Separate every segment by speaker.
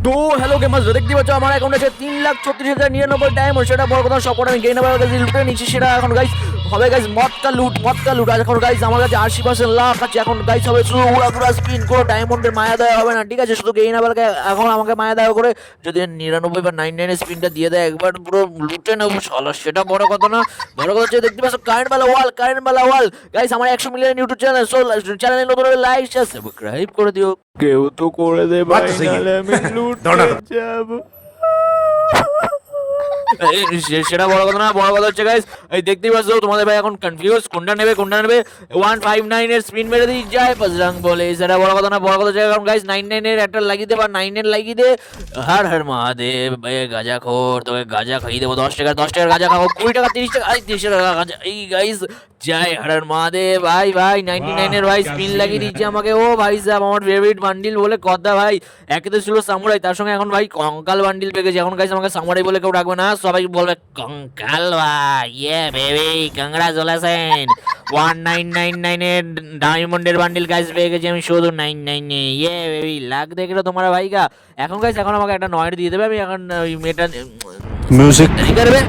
Speaker 1: তো hello gamers, দেখতে পাচ্ছ আমার অ্যাকাউন্টে আছে 3,36,099 ডায়মন্ড। সেটা বড় কথা, সব আমি গেইন আবার কাছে লুটে নিচ্ছি। সেটা এখন গাইস হবে গাইস মদকা লুট। আর এখন গাইস আমার কাছে 80% লাখ আছে। এখন গাইস হবে শুধু উড়া স্পিন, কোনো ডায়মন্ডের মায়া দেওয়া হবে না, ঠিক আছে? শুধু গেইন আবার এখন আমাকে মায়া দেওয়া করে যদি 99 বা 99 স্পিনটা দিয়ে দেয়, একবার পুরো লুটে নেবো শালা। সেটা বড় কথা না, বড় কথা হচ্ছে দেখতে পাচ্ছ কারেন্ট বালা ওয়াল গাইস। আমার 100 মিলিয়ন ইউটিউব চ্যানেল, সো চ্যানেলে নতুন হলে লাইক শেয়ার সাবস্ক্রাইব করে দিও। কেউ তো করে দে ভাই, নাহলে আমি লুটে যাবো। সেটা বড় কথা না, বড় কথা হচ্ছে গাইস এই দেখতেই পাচ্ছ তোমাদের ভাই এখন কনফিউজ কোনটা নেবে 159 এর স্পিন মেরে দিয়ে যায় বজরং বলে। সেটা বড় কথা না, বড় কথা হচ্ছে এখন গাইস 99 এর একটা লাগিয়ে দে বা 99 লাগিয়ে দে। হর হর মহাদেব ভাই, গাঁজা খোর তোকে গাঁজা খাইয়ে দেবো। 10 টাকার গাঁজা খাবো, 20 টাকা 30 টাকা 30 টাকা গাঁজা। এই গাইস জয় হর হর মহাদেব ভাই 99 এর ভাই স্পিন লাগিয়ে দিচ্ছে আমাকে। ও ভাই সাহেব, আমার ফেভারিট বান্ডিল বলে কথা ভাই। একে তো ছিল সামুরাই, তার সঙ্গে এখন ভাই কঙ্কাল বান্ডিল পেয়ে গেছে। এখন গাইস আমাকে সামুরাই বলে কেউ ডাকবে না, সবাই বলবে কঙ্কাল ভাই। ইয়ে বেবি, কংগ্রাচুলেশন 1999 এর ডায়মন্ডের বান্ডিল গাইস পেয়ে গেছি আমি শুধু 99 এ। ইয়ে বেবি, লাখ দেখে তো তোমার ভাইগা। এখন গাইস এখন আমাকে একটা 9 দিয়ে দেবে, আমি এখন ওই মেটা মিউজিক করবে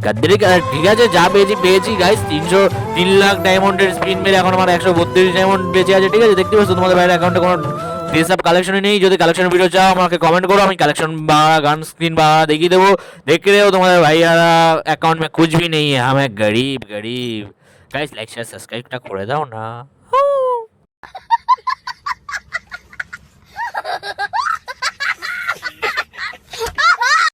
Speaker 1: গাদ্দারি। ঠিক আছে, যা পেয়েছি গাইস 3 লাখ ডায়মন্ডের স্পিন মেরে এখন আমার 132 ডায়মন্ড বেঁচে আছে, ঠিক আছে? দেখতে পাচ্ছ তোমাদের ভাইয়ের অ্যাকাউন্টে কোনো ড্রেস আপ কালেকশনই নেই। যদি কালেকশনের ভিডিও চাও আমাকে কমেন্ট করো, আমি কালেকশন বা গান স্ক্রিন বা দেখিয়ে দেবো। দেখে দেবো তোমাদের ভাইয়ারা অ্যাকাউন্ট में कुछ भी नहीं है, हमें गरीब गाइस। लाइक शेयर सब्सक्राइबটা করে দাও না।